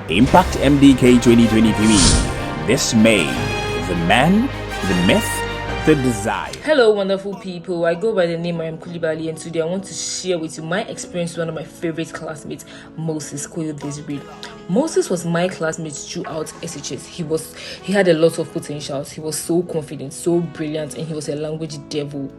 Impact MDK 2023. This May, the man, the myth, the Dessiah. Hello, wonderful people. I go by the name I am Kulibali, and today I want to share with you my experience with one of my favorite classmates, Moses Koyo. Moses was my classmate throughout SHS. He had a lot of potentials. He was so confident, so brilliant, and he was a language devil.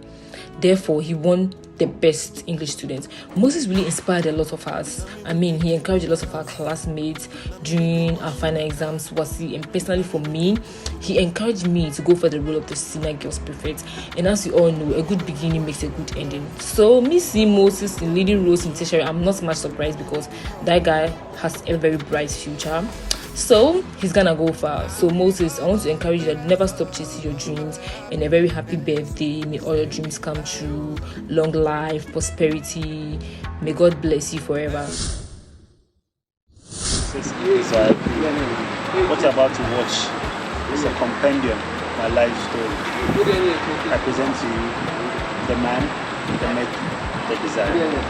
Therefore, he won the best English student. Moses really inspired a lot of us. He encouraged a lot of our classmates during our final exams. And personally for me, he encouraged me to go for the role of the senior girls prefect. And as you all know, a good beginning makes a good ending. So me seeing Moses in leading roles in tertiary, I'm not much surprised because that guy has a very bright future. So he's gonna go far. So Moses, I want to encourage you that never stop chasing your dreams, and a very happy birthday. May all your dreams come true. Long life, prosperity. May God bless you forever. What you're about to watch is a compendium, my life story. I present to you the man, the myth, the Dessiah.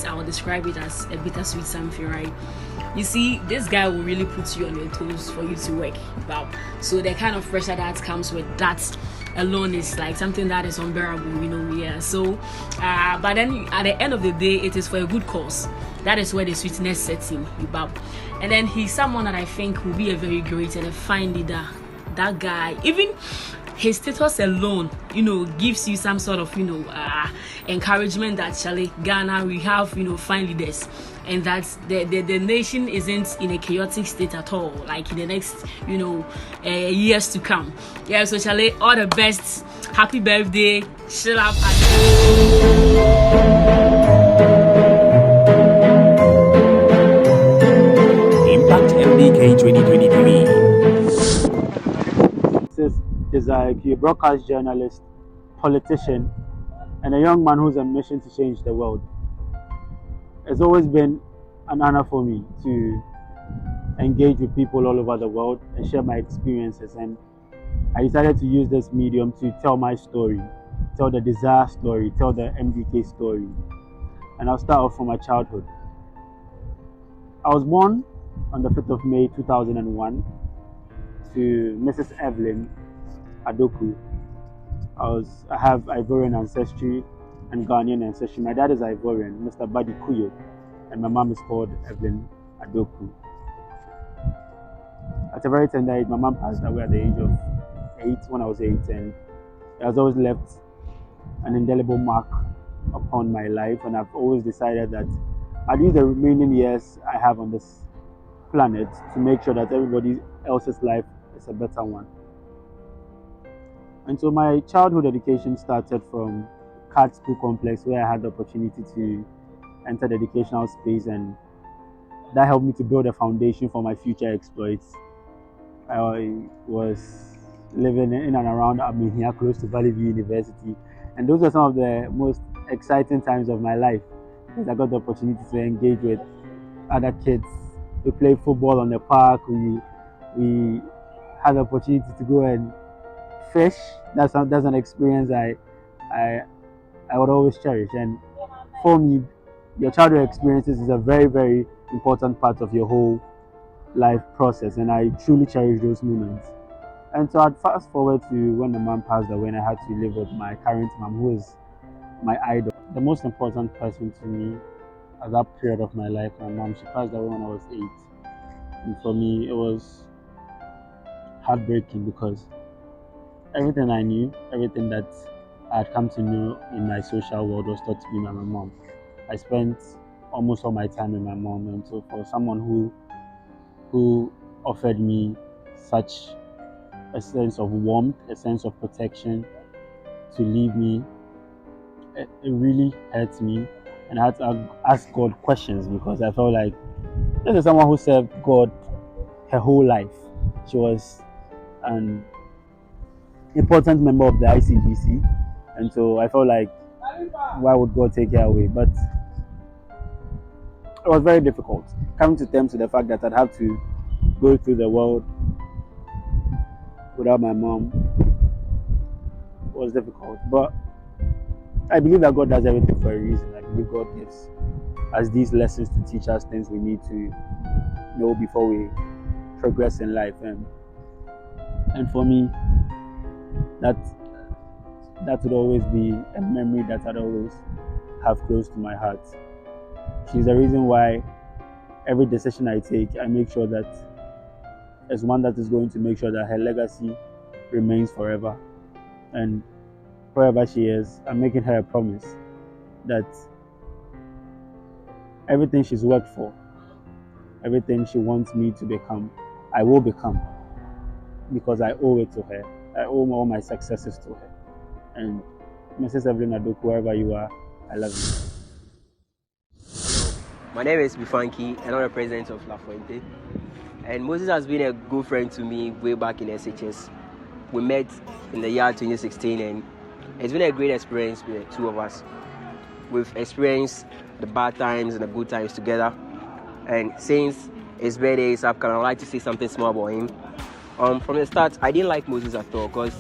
I will describe it as a bittersweet something, right? You see, this guy will really put you on your toes for you to work. Wow. So the kind of pressure that comes with that alone is like something that is unbearable, yeah. So, but then at the end of the day, it is for a good cause. That is where the sweetness sets in, and then he's someone that I think will be a very great and a fine leader. That guy, even his status alone, gives you some sort of, encouragement that Charlie Ghana, we have, fine leaders, and that the nation isn't in a chaotic state at all, like in the next, years to come. Yeah, so Charlie, all the best. Happy birthday. Chill out. Impact MDK 2023. Dessiah, a broadcast journalist, politician, and a young man who's on a mission to change the world. It's always been an honor for me to engage with people all over the world and share my experiences, and I decided to use this medium to tell my story, tell the Dessiah story, tell the MDK story. And I'll start off from my childhood. I was born on the 5th of May 2001 to Mrs. Evelyn Adoku. I have Ivorian ancestry and Ghanaian ancestry. My dad is Ivorian, Mr. Badi Kuyo, and my mom is called Evelyn Adoku. At a very tender age, my mom passed away at the age of 8, when I was 8, and it has always left an indelible mark upon my life, and I've always decided that I'll use the remaining years I have on this planet to make sure that everybody else's life is a better one. And so my childhood education started from CAT School Complex, where I had the opportunity to enter the educational space, and that helped me to build a foundation for my future exploits. I was living in and around Abmihia, close to Valley View University, and those were some of the most exciting times of my life, because I got the opportunity to engage with other kids. We played football on the park. We had the opportunity to go and fish. That's an experience I would always cherish. And for me, your childhood experiences is a very, very important part of your whole life process, and I truly cherish those moments. And so I'd fast forward to when my mom passed away, and I had to live with my current mom, who is my idol, the most important person to me at that period of my life. My mom, she passed away when I was 8, and for me it was heartbreaking, because everything I knew, everything that I had come to know in my social world was taught to me by my mom. I spent almost all my time with my mom, and so for someone who offered me such a sense of warmth, a sense of protection, to leave me, it really hurt me, and I had to ask God questions, because I felt like This is someone who served God her whole life. She was an important member of the ICGC, and so I felt like, why would God take her away? But it was very difficult coming to terms with the fact that I'd have to go through the world without my mom. It was difficult, but I believe that God does everything for a reason. I believe God gives us these lessons to teach us things we need to know before we progress in life. And for me, that would always be a memory that I'd always have close to my heart. She's the reason why every decision I take, I make sure that it's one that is going to make sure that her legacy remains forever. And wherever she is, I'm making her a promise that everything she's worked for, everything she wants me to become, I will become, because I owe it to her. I owe all my successes to her. And Mrs. Evelyn Adok, wherever you are, I love you. My name is Bifanki, and I'm the president of La Fuente. And Moses has been a good friend to me way back in SHS. We met in the year 2016, and it's been a great experience with the two of us. We've experienced the bad times and the good times together. And since his birthday is upcoming, I'd like to say something small about him. From the start, I didn't like Moses at all because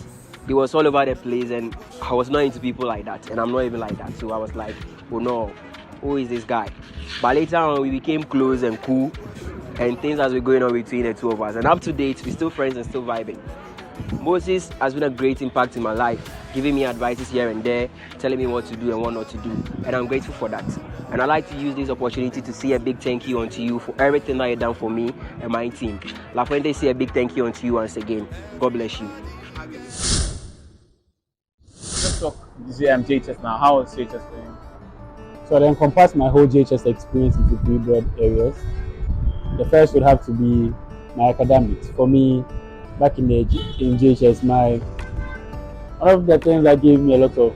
he was all over the place, and I was not into people like that, and I'm not even like that. So I was like, oh no, who is this guy? But later on, we became close and cool, and things has been going on between the two of us. And up to date, we're still friends and still vibing. Moses has been a great impact in my life, giving me advices here and there, telling me what to do and what not to do, and I'm grateful for that. And I'd like to use this opportunity to say a big thank you unto you for everything that you've done for me and my team. La Fuente say a big thank you unto you once again. God bless you. Let's talk JHS now. How was JHS for you? So I encompass my whole JHS experience into three broad areas. The first would have to be my academics. For me, back in JHS, one of the things that gave me a lot of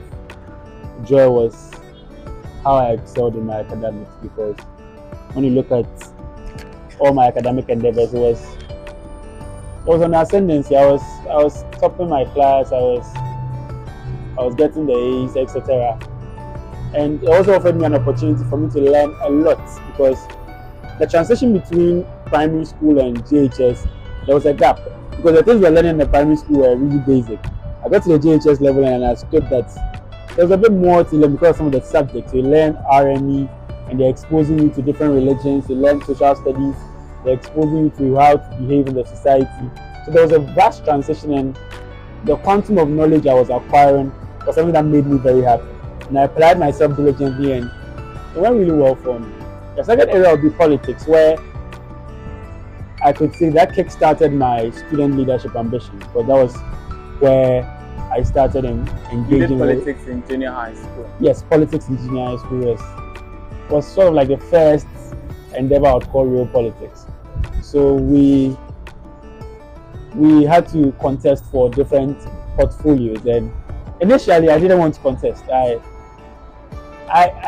joy was how I excelled in my academics, because when you look at all my academic endeavors, it was on the ascendancy. I was topping my class. I was getting the A's, etc. And it also offered me an opportunity for me to learn a lot, because the transition between primary school and JHS, there was a gap, because the things we were learning in the primary school were really basic. I got to the JHS level and I understood that there's a bit more to learn because of some of the subjects. You learn RME, and they're exposing you to different religions. You learn social studies. They're exposing you to how to behave in the society. So there was a vast transition, and the quantum of knowledge I was acquiring was something that made me very happy. And I applied myself diligently, and it went really well for me. The second area would be politics, where I could say that kick-started my student leadership ambition, because that was where I started engaging. You did politics in junior high school? Yes, politics in junior high school was sort of like the first endeavor I would call real politics. So we had to contest for different portfolios, and initially I didn't want to contest. I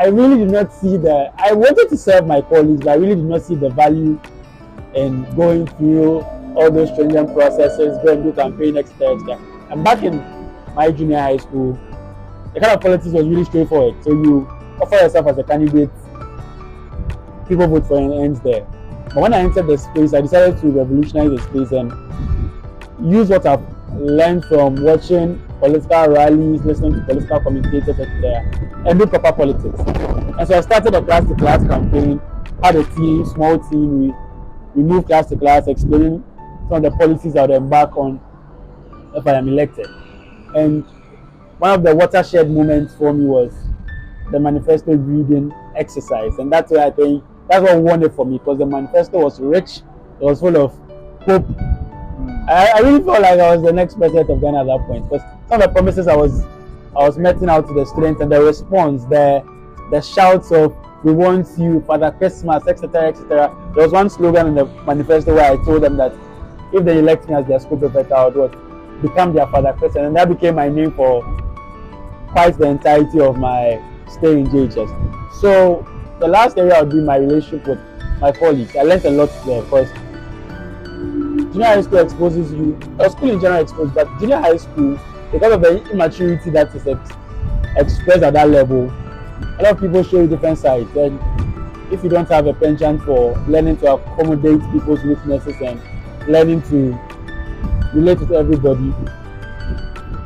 really did not see I wanted to serve my colleagues, but I really did not see the value in going through all those stringent processes, go and do campaign, etc. And back in my junior high school, the kind of politics was really straightforward. So you offer yourself as a candidate, people vote for you, and ends there. But when I entered the space, I decided to revolutionize the space and use what I've learned from watching political rallies, listening to political commentators, etc., and do proper politics. And so I started a class-to-class campaign, had a team, small team. We moved class to class, explaining some of the policies I would embark on if I am elected. And one of the watershed moments for me was the manifesto reading exercise, and that's where I think that's what won it for me, because the manifesto was rich, it was full of hope. I really felt like I was the next president of Ghana at that point, because some of the promises I was meting out to the students, and the response, the shouts of "we want you, Father Christmas," etc., etc. There was one slogan in the manifesto where I told them that if they elect me as their school prefect, I would become their Father Christian, and that became my name for quite the entirety of my stay in JHS. So the last area would be my relationship with my colleagues. I learned a lot there because junior high school exposes you, or school in general exposes, but junior high school, because of the immaturity that is expressed at that level, a lot of people show you different sides. And if you don't have a penchant for learning to accommodate people's weaknesses and learning to relate with everybody,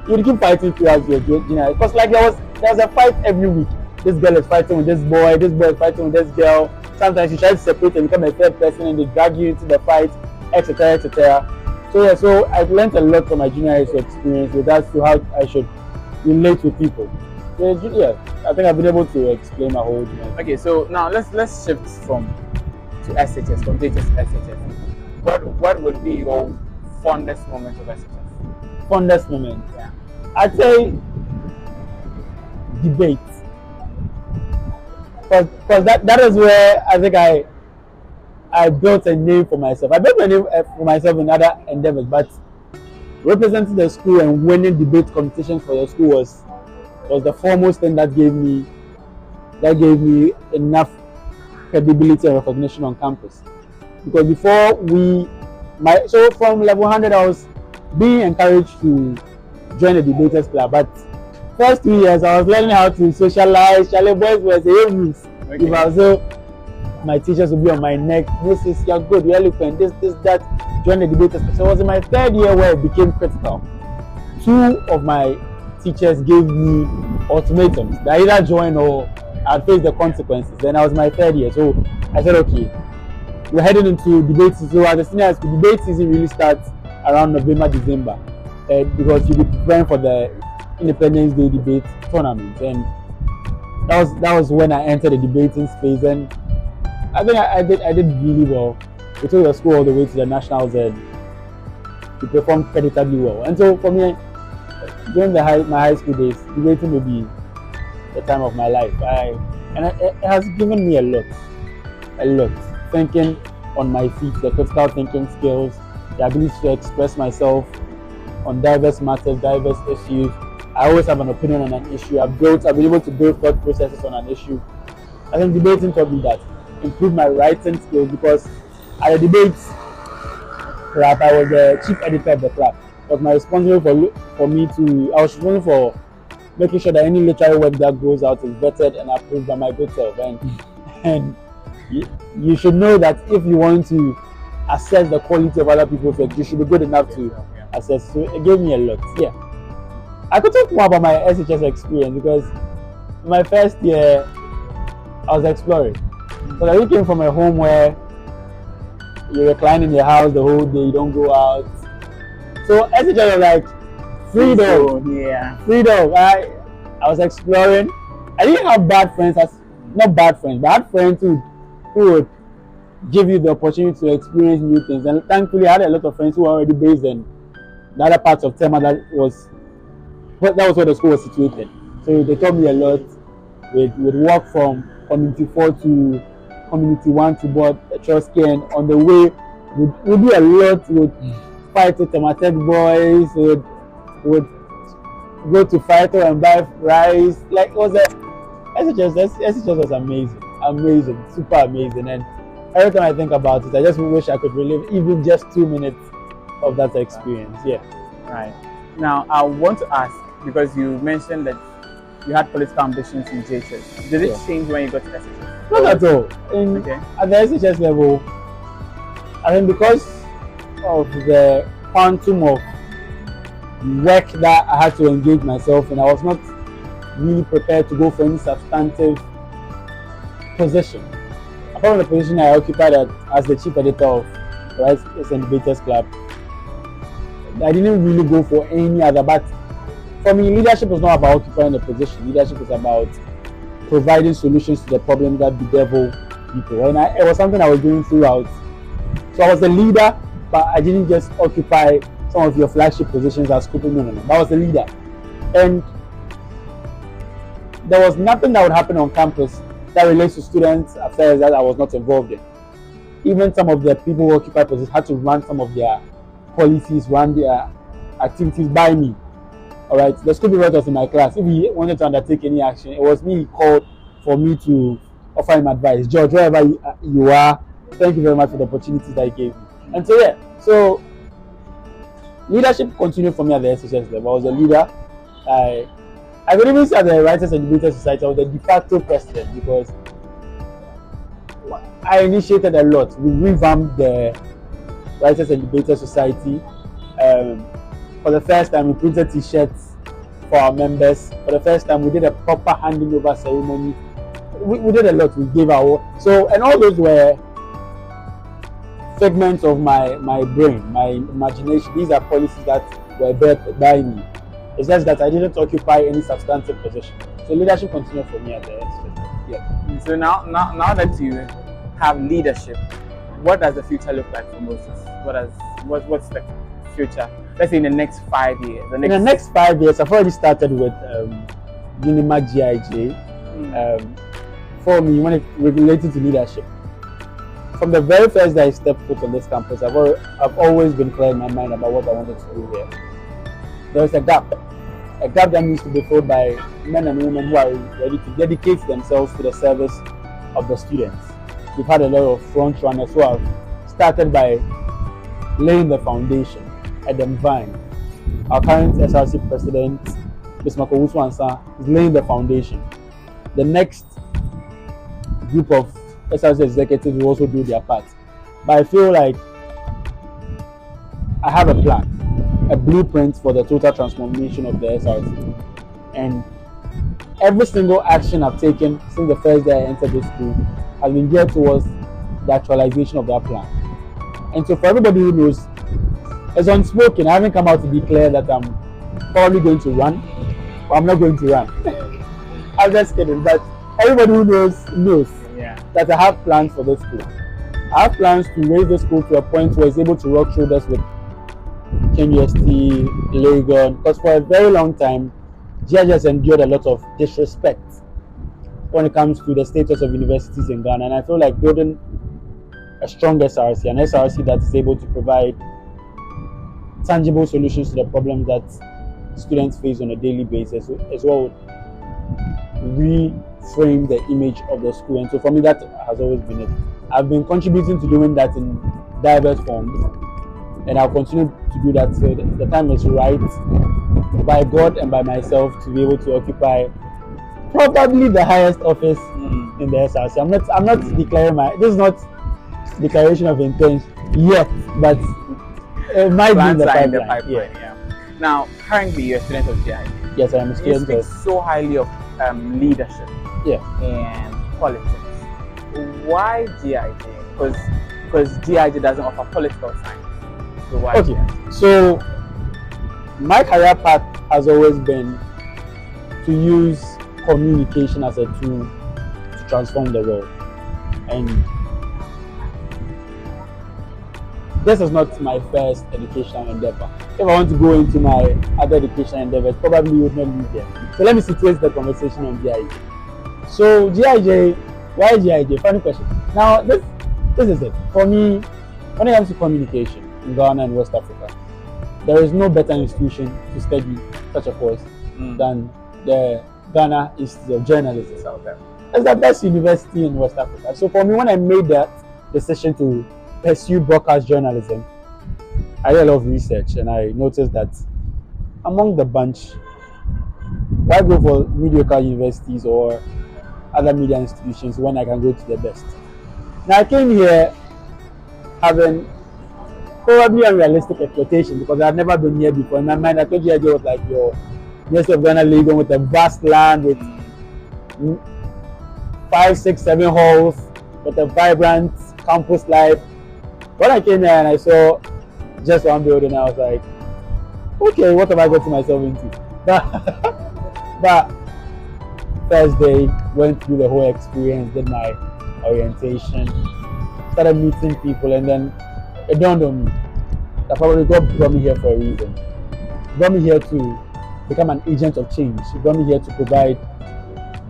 you keep fighting throughout your junior. Because like there was a fight every week. This girl is fighting with this boy is fighting with this girl. Sometimes you try to separate and become a third person and they drag you into the fight, etc. etc. So yeah, so I've learned a lot from my junior high school experience with regards to how I should relate with people. So yeah, I think I've been able to explain my whole junior. Okay, so now let's shift from SHS, from JHS to SHS. What would be your fondest moment of SHS? Fondest moment, yeah. I'd say debate. Because that is where I think I built a name for myself. I built a name for myself in other endeavors, but representing the school and winning debate competitions for the school was the foremost thing that gave me enough credibility and recognition on campus. Because before so from level 100 I was being encouraged to join the debaters club, but first 2 years I was learning how to socialize. Charlie boys were saying, okay. So my teachers would be on my neck. Moses, you're good, you're eloquent, this, that. Join the debaters. So it was in my third year where it became critical. 2 of my teachers gave me ultimatums that I either join or I'd face the consequences. Then I was my third year, so I said, okay, we're heading into debate season. So at the senior high school, debate season really starts around November, December, because you'll be preparing for the Independence Day debate tournament, and that was when I entered the debating space, and I think I did really well. We took the school all the way to the nationals and we performed creditably well. And so for me, during my high school days, debating will be the time of my life. It has given me a lot. Thinking on my feet, the critical thinking skills, the ability to express myself on diverse matters, diverse issues. I always have an opinion on an issue. I've been able to build thought processes on an issue. I think debating taught me that. Improved my writing skills, because at the debates club, I was the chief editor of the club. It was my responsibility I was responsible for making sure that any literary work that goes out is vetted and approved by my good self. And you should know that if you want to assess the quality of other people's work, you should be good enough to assess. So it gave me a lot. Yeah. I could talk more about my SHS experience, because my first year I was exploring. So I came from a home where you recline in your house the whole day, you don't go out. So SHS was like freedom. Yeah. Freedom. I was exploring. I didn't have bad friends, not bad friends, but I had friends who would give you the opportunity to experience new things. And thankfully I had a lot of friends who were already based in the other parts of Tema. That was where the school was situated. So they taught me a lot. We'd walk from Community 4 to Community 1 to board Trotsky, and on the way we'd do a lot. We'd fight with Tematek boys, would go to Fighter and buy rice. Like it was SHS was amazing, super amazing. And every time I think about it, I just wish I could relive even just 2 minutes of that experience. Yeah. Right. Now I want to ask, because you mentioned that you had political ambitions in JHS. Did it change when you got to SHS? Not at all. At the SHS level, I think because of the quantum of work that I had to engage myself in, I was not really prepared to go for any substantive position. Apart from the position I occupied as the chief editor of Rice and Debaters Club, I didn't really go for any other. But for me, leadership was not about occupying a position. Leadership was about providing solutions to the problems that bedevil people. And it was something I was doing throughout. So I was the leader, but I didn't just occupy some of your flagship positions as scooping. No. I was the leader. And there was nothing that would happen on campus that relates to students' affairs that I was not involved in. Even some of the people who occupy positions had to run some of their policies, run their activities by me. Alright, the school director was in my class. If he wanted to undertake any action, it was me he called for me to offer him advice. George, wherever you are, thank you very much for the opportunity that you gave me. And so yeah, so leadership continued for me at the SHS level. I was a leader. I could even say at the Writers and Debaters Society, I was the de facto president because I initiated a lot. We revamped the Writers and Debaters Society. For the first time, we printed T-shirts for our members. For the first time, we did a proper handing over ceremony. We did a lot. We gave our and all those were segments of my brain, my imagination. These are policies that were birthed by me. It's just that I didn't occupy any substantive position. So leadership continued for me at the SHS. Yeah. So now that you have leadership, what does the future look like for Moses? What's the future? Let's say in the next 5 years. In the next 5 years, I've already started with Unima GIJ. For me, when it related to leadership, from the very first day I stepped foot on this campus, I've always been clear in my mind about what I wanted to do here. There's a gap that needs to be filled by men and women who are ready to dedicate themselves to the service of the students. We've had a lot of front runners who have started by laying the foundation. Adam Vine, our current SRC president, Ms. Makowusu Ansa, is laying the foundation. The next group of SRC executives will also do their part. But I feel like I have a plan, a blueprint for the total transformation of the SRC. And every single action I've taken since the first day I entered this school has been geared towards the actualization of that plan. And so for everybody who knows, it's unspoken. I haven't come out to declare that I'm probably going to run, or I'm not going to run. I'm just kidding, but everybody who knows that I have plans for this school. I have plans to raise the school to a point where it's able to rock shoulders with KUST, Legon, because for a very long time, GIG has endured a lot of disrespect when it comes to the status of universities in Ghana, and I feel like building a strong SRC, an SRC that is able to provide tangible solutions to the problems that students face on a daily basis as well would reframe the image of the school. And so for me, that has always been it. I've been contributing to doing that in diverse forms, and I'll continue to do that. So the time is right by God and by myself to be able to occupy probably the highest office in the SRC. I'm not declaring this is not declaration of intent yet, but it might be in the pipeline. Yeah. Now, currently you're a student of GIG. Yes, I am a student. You speak so highly of leadership and politics. Why GIG? Because GIG doesn't offer political science. So why GIG? So my career path has always been to use communication as a tool to transform the world. And this is not my first educational endeavor. If I want to go into my other educational endeavors, probably would not leave there. So let me situate the conversation on GIG. So GIG, why GIG? Funny question. Now this is it. For me, when it comes to communication in Ghana and West Africa, there is no better institution to study such a course than the Ghana Institute of Journalism out there. It's the best university in West Africa. So for me, when I made that decision to pursue broadcast journalism, I did a lot of research and I noticed that among the bunch, why go for mediocre universities or other media institutions when I can go to the best? Now I came here having probably unrealistic expectations because I had never been here before. In my mind, I thought GIG was like your University of Ghana Legon with a vast land with 5, 6, 7 halls with a vibrant campus life. When I came here and I saw just one building, I was like, okay, what have I got myself into? But first day, went through the whole experience, did my orientation, started meeting people, and then it dawned on me that probably God brought me here for a reason. He brought me here to become an agent of change. He brought me here to provide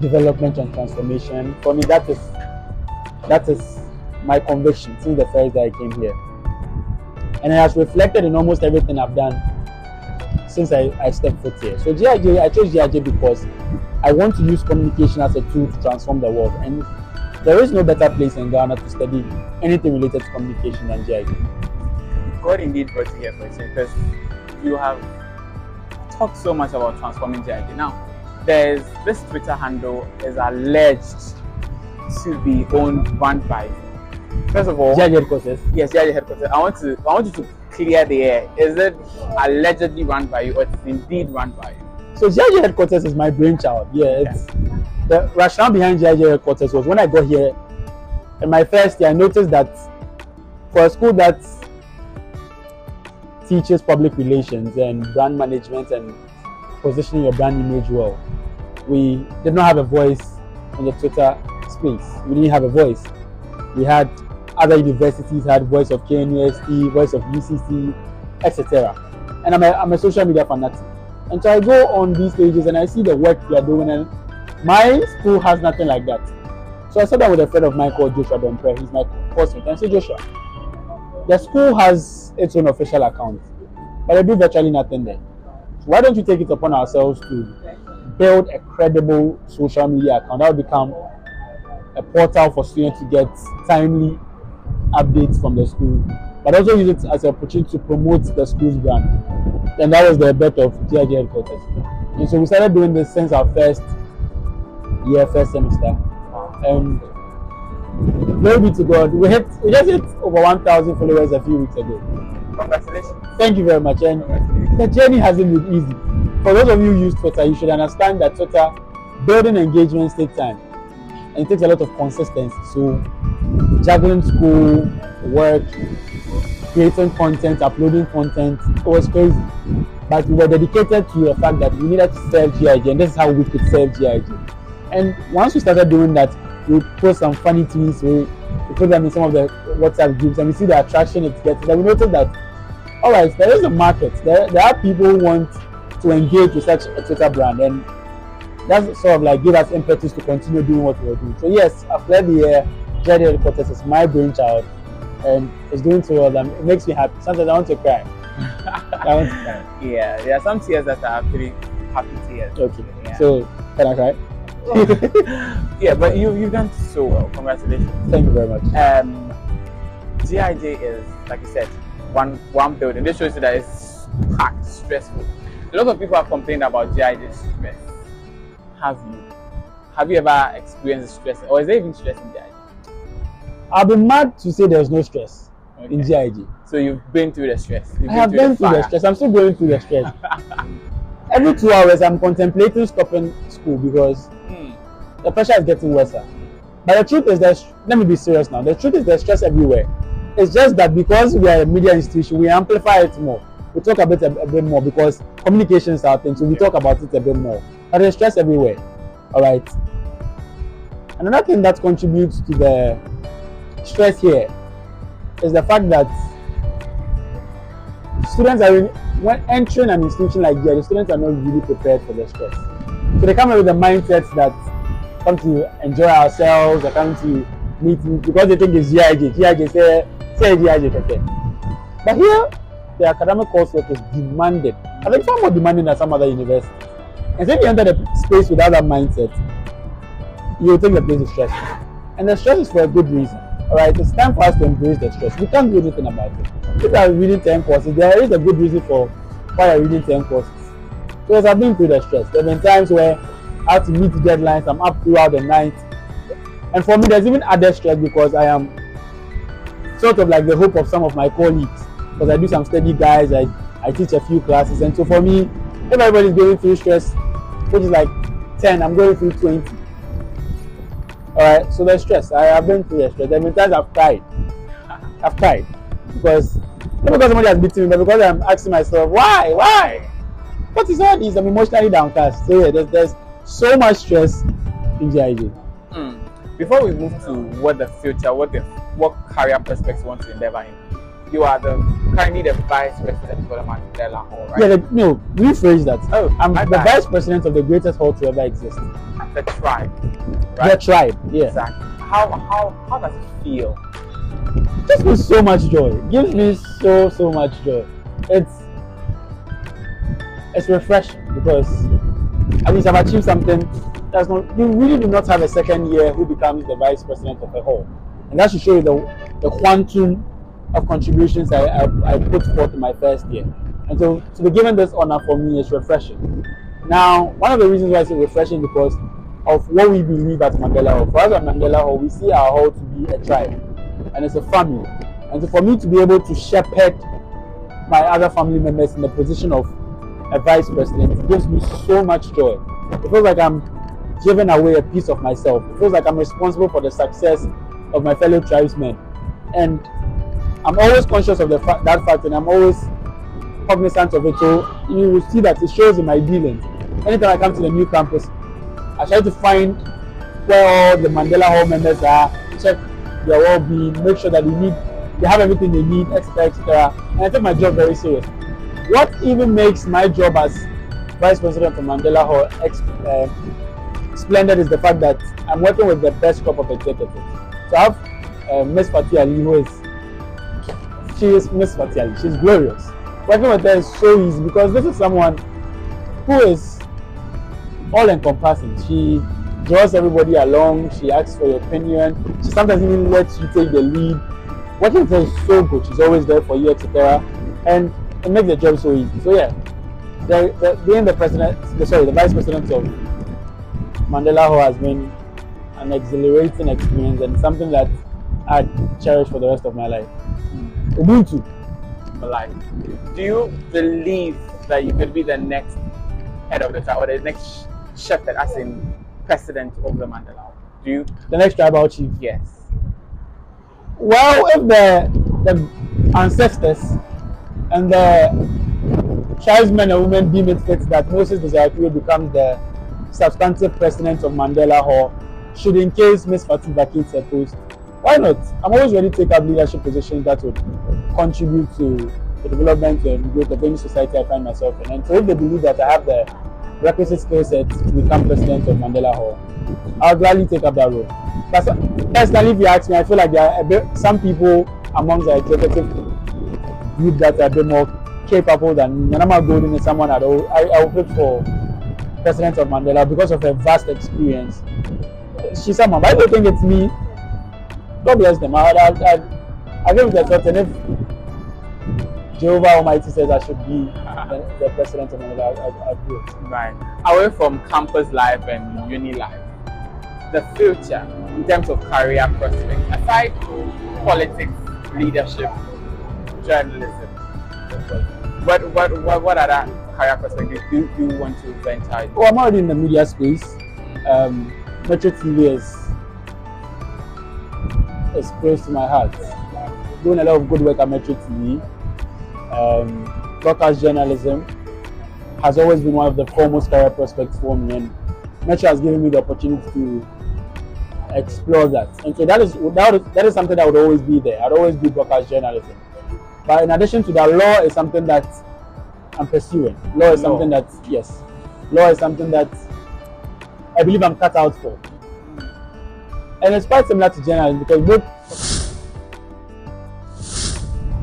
development and transformation. For me, that is my conviction since the first day I came here. And it has reflected in almost everything I've done since I stepped foot here. So GIG, I chose GIG because I want to use communication as a tool to transform the world. And there is no better place in Ghana to study anything related to communication than GIG. God indeed brought you here for a reason, because you have talked so much about transforming GIG. Now, there's this Twitter handle is alleged to be run by you. First of all, GIG headquarters. Yes, GIG headquarters. I want you to clear the air. Is it allegedly run by you, or it's indeed run by you? So GIG headquarters is my brainchild. Yeah, it's the rationale behind GIG headquarters was when I got here in my first year, I noticed that for a school that teaches public relations and brand management and positioning your brand image well, we did not have a voice in the Twitter space. We didn't have a voice. We had other universities had voice of KNUST, voice of UCC, etc. And I'm a social media fanatic. And so I go on these pages and I see the work they are doing, and my school has nothing like that. So I sat down with a friend of mine called Joshua Dompre. He's my coursemate. And I said, Joshua, the school has its own official account, but they do virtually nothing there. So why don't you take it upon ourselves to build a credible social media account that will become a portal for students to get timely updates from the school, but also use it as an opportunity to promote the school's brand. And that was the birth of GIG headquarters. And so we started doing this since our first semester. And glory be to God, we just hit over 1,000 followers a few weeks ago. Congratulations. Thank you very much. And the journey hasn't been easy. For those of you who use Twitter, you should understand that Twitter building engagements takes time. And it takes a lot of consistency. So juggling school, work, creating content, uploading content, it was crazy. But we were dedicated to the fact that we needed to serve GIG, and this is how we could serve GIG. And once we started doing that, we post some funny tweets, we put them in some of the WhatsApp groups, and we see the attraction it gets. And we noticed that, all right, there is a market. There are people who want to engage with such a Twitter brand, and that's sort of like give us impetus to continue doing what we're doing. So yes, I've led the year. GIG headquarters is my brainchild, and it's doing so well. It makes me happy. Sometimes I want to cry. I want to cry. Yeah, there are some tears that are actually happy tears. Okay, yeah. So can I cry? Yeah, but you've done so well. Congratulations. Thank you very much. GIG is, like you said, one building. This shows you that it's packed, stressful. A lot of people have complained about GIG stress. Have you ever experienced stress, or is there even stress in GIG? I'll be mad to say there's no stress in GIG. So you've been through the stress. I have been through the stress. I'm still going through the stress. Every 2 hours, I'm contemplating stopping school because the pressure is getting worse. But the truth is that, let me be serious now, the truth is there's stress everywhere. It's just that because we are a media institution, we amplify it more. We talk about it a bit more because communication is our thing, so we talk about it a bit more. But there's stress everywhere. Alright. Another thing that contributes to the stress here is the fact that students are when entering an institution like here, the students are not really prepared for the stress. So they come in with the mindset that come to enjoy ourselves, they come to meet because they think it's GIG. GIG say GIG. But here, the academic coursework is demanded. I think far more demanding than some other universities. And so if you enter the space without that mindset, you will think the place is stressful. And the stress is for a good reason. Alright, it's time for us to embrace the stress. We can't do anything about it. If you are reading 10 courses, there is a good reason for why you're reading 10 courses. Because I've been through the stress. There have been times where I have to meet deadlines, I'm up throughout the night. And for me, there's even other stress because I am sort of like the hope of some of my colleagues. Because I do some study guides, I teach a few classes. And so for me, if everybody's going through stress, which is like 10, I'm going through 20. Alright, so there's stress. I have been through the stress. There have been times I've cried. I've cried. Because, not because somebody has beaten me, but because I'm asking myself, why? What is all this? I'm emotionally downcast. So yeah, there's so much stress in GIG. Before we move to what the future, what career prospects you want to endeavor in, you are currently the vice president for the Mandela Hall, right? Yeah, rephrase that. Oh, I'm the vice president of the greatest hall to ever exist. The tribe, right? The tribe, yeah. Exactly. How does it feel? It gives me so much joy. It gives me so much joy. It's refreshing because at least I've achieved something you really do not have a second year who becomes the vice president of a hall. And that should show you the quantum of contributions I put forth in my first year. And so to be given this honor for me is refreshing. Now, one of the reasons why I say refreshing is because of what we believe at Mandela Hall. For us at Mandela Hall, we see our hall to be a tribe and it's a family. And so for me to be able to shepherd my other family members in the position of a vice president, it gives me so much joy. It feels like I'm giving away a piece of myself. It feels like I'm responsible for the success of my fellow tribesmen. And I'm always conscious of that fact, and I'm always cognizant of it. So you will see that it shows in my dealings. Anytime I come to the new campus, I try to find where all the Mandela Hall members are, check their well-being, make sure that they have everything they need, etc., etc. And I take my job very serious. What even makes my job as vice president of Mandela Hall splendid is the fact that I'm working with the best crop of executives. So I have Miss Fatih Ali, she is Miss Fatih Ali. She's glorious. Working with her is so easy because this is someone who is all-encompassing. She draws everybody along. She asks for your opinion. She sometimes even lets you take the lead. Working with her is so good. She's always there for you, etc. And it makes the job so easy. So yeah, being the vice president of Mandela Hall has been an exhilarating experience and something that I cherish for the rest of my life. Ubuntu. Life. Do you believe that you could be the next head of the tribe or the next shepherd, as in president of the Mandela Hall? Do you? The next tribal chief? Yes. Well, if the ancestors and the tribesmen and women deem it fit that Moses Dessiah becomes the substantive president of Mandela Hall, should in case Miss Fatih vacates her post, why not? I'm always ready to take up leadership positions that would contribute to the development and growth of any society I find myself in. And so if they believe that I have the requisite skill set to become president of Mandela Hall, I'll gladly take up that role. But personally, if you ask me, I feel like there are some people amongst the executive group that are a bit more capable than me. Nanama Golden is someone I will pick for president of Mandela because of her vast experience. She's someone, but I don't think it's me. God bless them. I give it a thought, and if Jehovah Almighty says I should be the president of Mandela, I'll do it. Right. Away from campus life and uni life, the future in terms of career prospects, aside politics, leadership, journalism, what other career perspectives do you want to venture into? Oh, I'm already in the media space. Metro TV is close to my heart. Doing a lot of good work at Metro TV. Broadcast journalism has always been one of the foremost career prospects for me, and Metro has given me the opportunity to explore that. And so that is something that would always be there. I'd always do broadcast journalism. But in addition to that, law is something that I'm pursuing. Law is something that I believe I'm cut out for. And it's quite similar to journalism because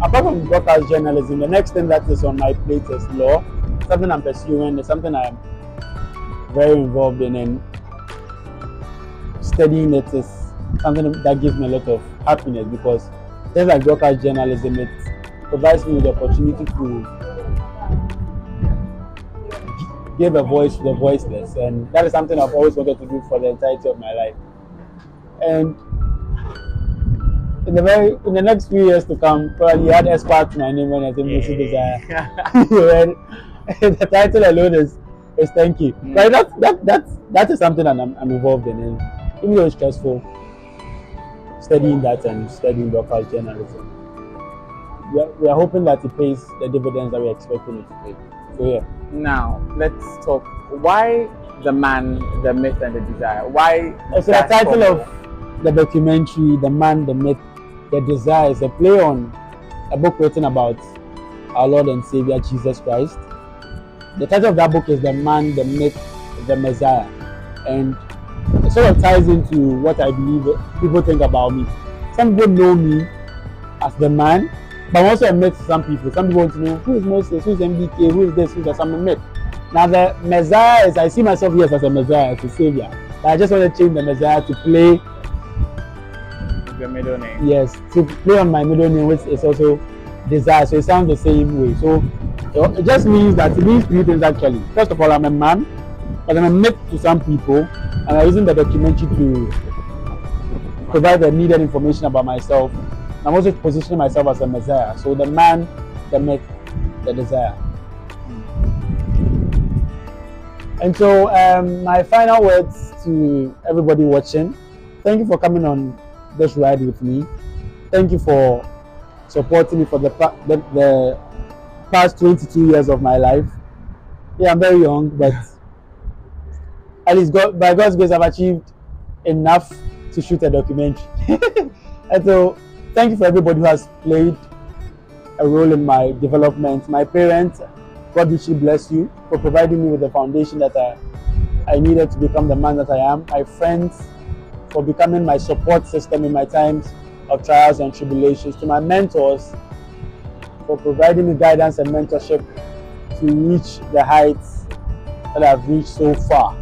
apart from broadcast journalism, the next thing that is on my plate is law. Something I'm pursuing, it's something I'm very involved in, and studying it is something that gives me a lot of happiness because just like broadcast journalism, it provides me with the opportunity to give a voice to the voiceless, and that is something I've always wanted to do for the entirety of my life. And in the next few years to come, probably add Esquire to my name when I say Moses Dessiah. The title alone is thank you. But that is something that I'm involved in, and even though it's stressful, studying that and studying broadcast journalism, we are hoping that it pays the dividends that we're expecting it to pay. So yeah. Now let's talk. Why the man, the myth, and the desire? Why? So the title of the documentary, The Man, the Myth, the Desire, is a play on a book written about our Lord and Savior Jesus Christ. The title of that book is The Man, the Myth, the Messiah, and it sort of ties into what I believe people think about me. Some people know me as the man, but I'm also a myth to some people. Some people want to know who is Moses, who is MDK, who is this, who is that. I'm a myth. Now the Messiah is, I see myself here as a Messiah, as a savior. But I just want to change the Messiah to play your middle name. Yes, to play on my middle name, which is also Dessiah. So it sounds the same way. So it just means that it means three things actually. First of all, I'm a man, but I'm a myth to some people, and I'm using the documentary to provide the needed information about myself. I'm also positioning myself as a Messiah. So the man, the myth, the Dessiah. And so my final words to everybody watching: thank you for coming on this ride with me. Thank you for supporting me for the past 22 years of my life. Yeah, I'm very young, but at least by God's grace, I've achieved enough to shoot a documentary. And so, thank you for everybody who has played a role in my development. My parents, God richly bless you for providing me with the foundation that I needed to become the man that I am. My friends, for becoming my support system in my times of trials and tribulations. To my mentors, for providing me guidance and mentorship to reach the heights that I've reached so far.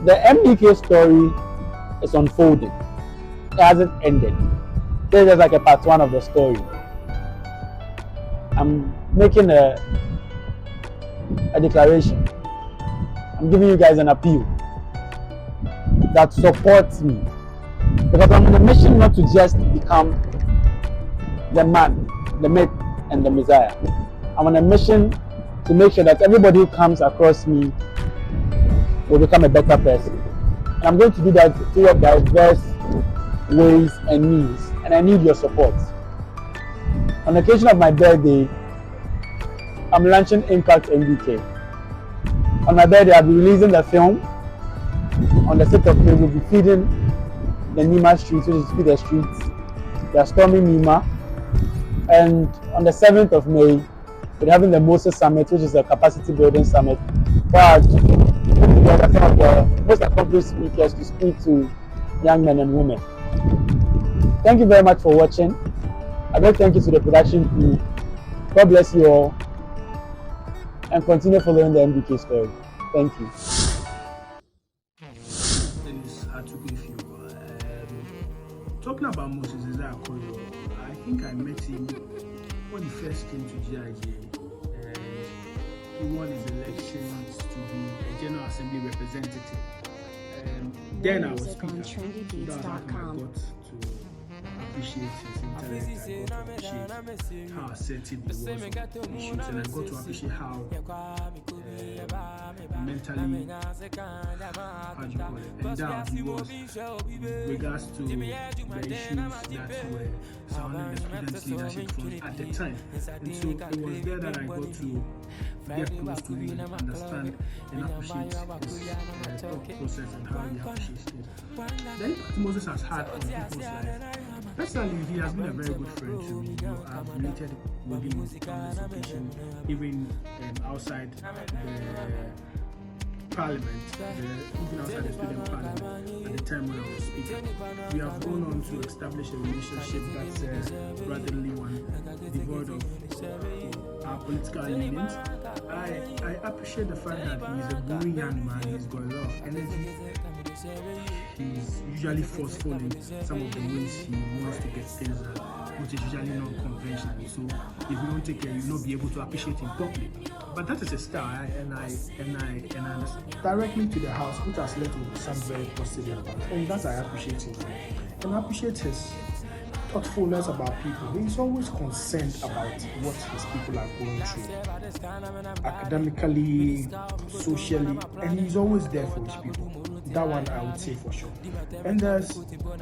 The MDK story is unfolding. It hasn't ended. This is just like a part one of the story. I'm making a declaration. I'm giving you guys an appeal that supports me, because I'm on a mission not to just become the man, the myth, and the Messiah. I'm on a mission to make sure that everybody who comes across me will become a better person. And I'm going to do that through diverse ways and means, and I need your support. On the occasion of my birthday, I'm launching Impact MDK. On my birthday, I'll be releasing the film. On the 6th of May, we'll be feeding the Nima streets, which is feed the streets. They are storming Nima. And on the 7th of May, we're having the Moses Summit, which is a capacity building summit, where together some of the most accomplished speakers to speak to young men and women. Thank you very much for watching. A big thank you to the production crew. God bless you all, and continue following the MDK story. Thank you. Talking about Moses Isaiah Koyo, I think I met him when he first came to GIJ, and he won his elections to be a General Assembly representative. Then I was speaker, so that's how I got to appreciate his intellect. I got to appreciate how assertive he was on issues, and I got to appreciate how mentally, how do you call it, endowed he was with regards to the issues that were surrounding the students' leadership front at the time. And so it was there that I got to get close to him, understand and appreciate his thought process and how he appreciates it. The impact Moses has had on people's life. Personally, he has been a very good friend to me. I've related with him on this occasion, even outside the parliament, even outside the student parliament at the time when I was speaking. We have gone on to establish a relationship that's brotherly one, devoid of our political leanings. I appreciate the fact that he's a very young man, he's got a lot of energy. He's usually forceful in some of the ways he wants to get things done, which is usually not conventional. So if you don't take care, you'll not be able to appreciate him properly. But that is a style, and I understand directly to the house, which has led to some very positive impacts. And that I appreciate him. And I appreciate his thoughtfulness about people. He's always concerned about what his people are going through, academically, socially, and he's always there for his people. That one I would say for sure. And there's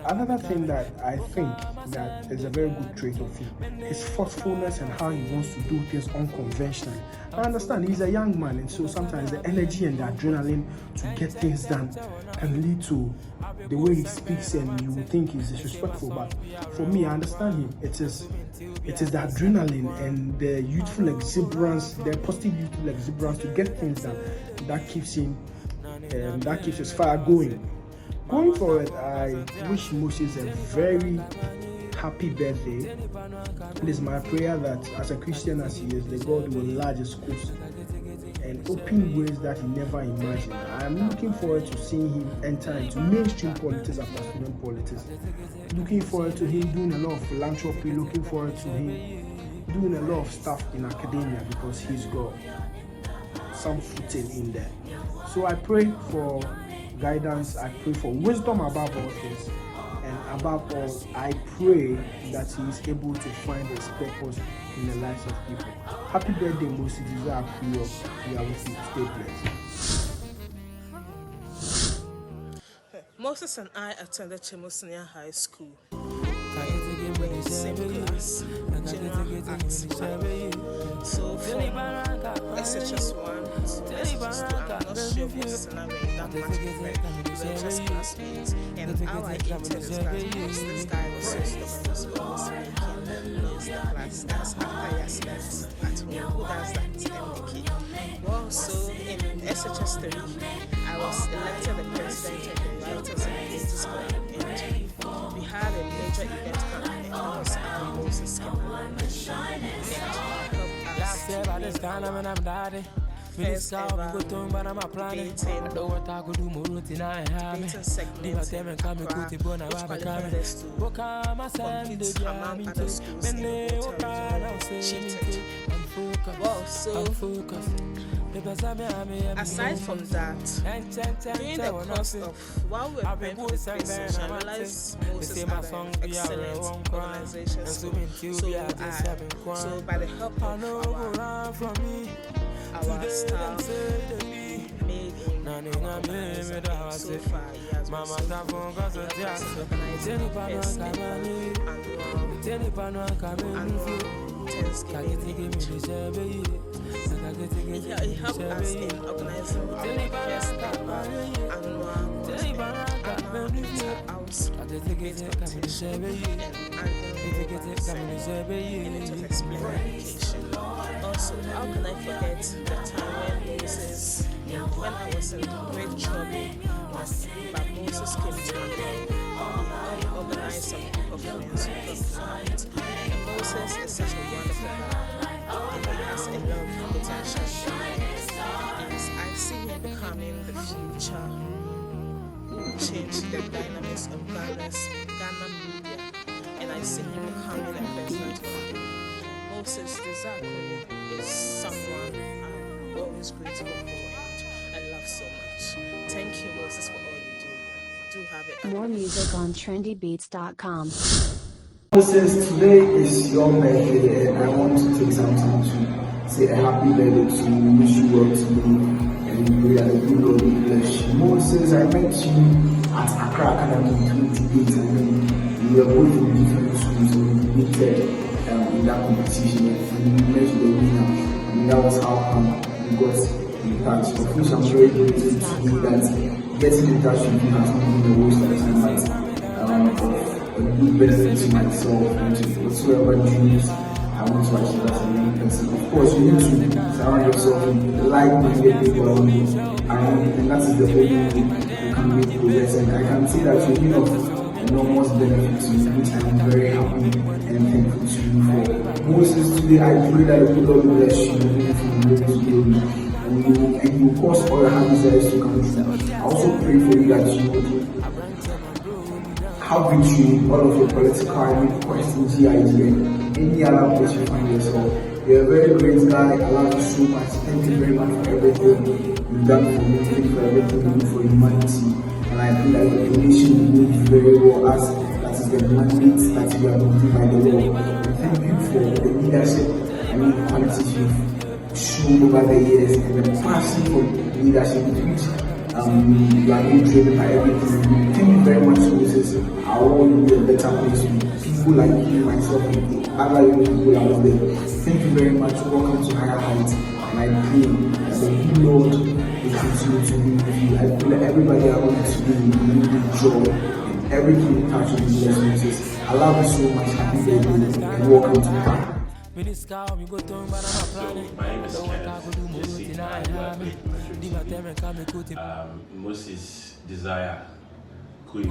another thing that I think that is a very good trait of him, his thoughtfulness and how he wants to do things unconventionally. I understand he's a young man, and so sometimes the energy and the adrenaline to get things done can lead to the way he speaks, and you would think he's disrespectful. But for me, I understand him. It is the adrenaline and the youthful exuberance, the positive youthful exuberance to get things done that keeps him. That keeps his fire going. Going forward, I wish Moses a very happy birthday. It is my prayer that as a Christian as he is, the God will enlarge his course and open ways that he never imagined. I'm looking forward to seeing him enter into mainstream politics after student politics. Looking forward to him doing a lot of philanthropy, looking forward to him doing a lot of stuff in academia because he's got some footing in there. So I pray for guidance, I pray for wisdom above all things, and above all, I pray that he is able to find his purpose in the lives of people. Happy birthday, Moses. Dessiah. We are with you. Stay blessed. Moses and I attended Chemo Senior High School. We were in the same class, general arts. So from SHS1 to SHS2, I'm not sure if Moses and I were in that much different. We were just classmates. And how I entered is that this guy was so stubborn, was always making noise in the class. That's after he has left at home. Who does that? MDK. Well, so in SHS3, I was elected the president of the Writers and Creators Club, and we had a major event happening, and I was at Moses came along and helped us to win first ever debating segment which qualified us to compete among other schools in the cheated. Well, so aside from that, during the course of while we were praying for this message, I realized Moses had an excellent organization school. So by the help of our staff, made in our organization, so far he has been Thanksgiving. He helped us in organizing our first annual inter-house debate competition and annual unit of explain education. Also, how can I forget the time when Moses, when I was in great trouble, but Moses came to me. He organized some people for me and so forth. And Moses is such a wonderful guy. And he has a lot of potential. And I see him becoming the future who will change the dynamics of Ghana media. And I see him becoming the president one day. Moses Dessiah is someone I'm always grateful for and love so much. Thank you, Moses, for all you do. Do have it. More music on trendybeats.com. Since today is your birthday, and I want to take some time to say a happy birthday to you, wish you well today, and pray that the good Lord will bless you. Moses, I met you at Accra Academy in 2018, and we were both in different schools, and we meted in that competition, and we met the winner, and that was how we got in touch. Of which I'm very grateful to you that getting in touch with you has not been the waste of time, but a good benefit to myself and to whatsoever dreams I want to achieve as a young person. Of course, you need to surround yourself with like-minded people around you, and that is the only way you can make progress. And I can say that you're being of enormous benefit to me, which I'm very happy and thankful to you for. Moses, today I pray that the good Lord will bless you from glory to glory, and you cause all your heart desires to come true. I also pray for you that you would have victory in all of your political and questions, GIG, and any other place you find yourself. You're a very great guy. I love you so much. Thank you very much for everything you've done for me. Thank you for everything you do for humanity. And I feel like the nation will do very well as that is the mandate that you are given by the law. And thank you for the leadership and the qualities you've shown over the years and the passion for leadership which you are being driven by everything. Thank you very much, Moses. I want to be a better place with people like you, myself, and other young people out there. Thank you very much. Welcome to Higher Heights. And I pray that the good Lord will continue to be with you. I pray that everybody around you today will be joy and everything you touch will be blessed, Moses. I love you so much. Happy birthday and welcome to Higher. So, my name is Kenneth Jesse. I work with Moses Dessiah, who is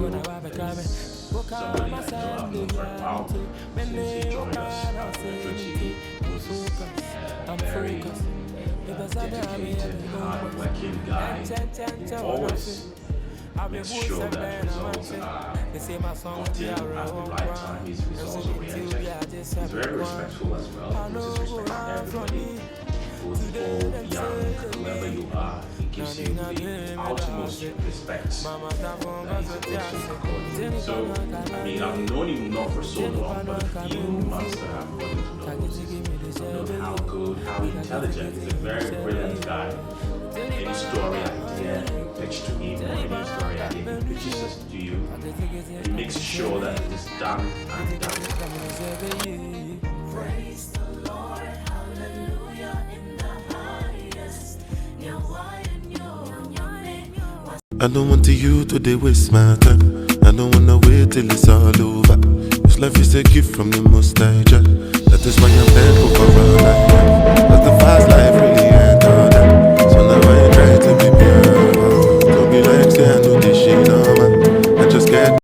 somebody I know I've known for a while since he joined us. Moses, very dedicated, hard-working guy who always makes sure that results are gotten at the right time. His results oriented. He's very respectful as well. He puts his respect on everybody, both old, young, whoever you are. He gives you the utmost respect that he's supposed to accord you. So, I mean, I've known him not for so long, but a few months that I've gotten to know Moses, I've known how good, how intelligent. He's a very brilliant guy. Any story idea you pitch to him, or any story idea he pitches to you, he makes sure that it is done and done. Praise the Lord, hallelujah, in the highest. I don't want you to waste my time. I don't wanna wait till it's all over. This life is a gift from the Most High Jah. That is why I'm thankful for all I have. That's the fast life really ain't all that. So now I try to be pure. Don't be like say I know this shit, no man. I just get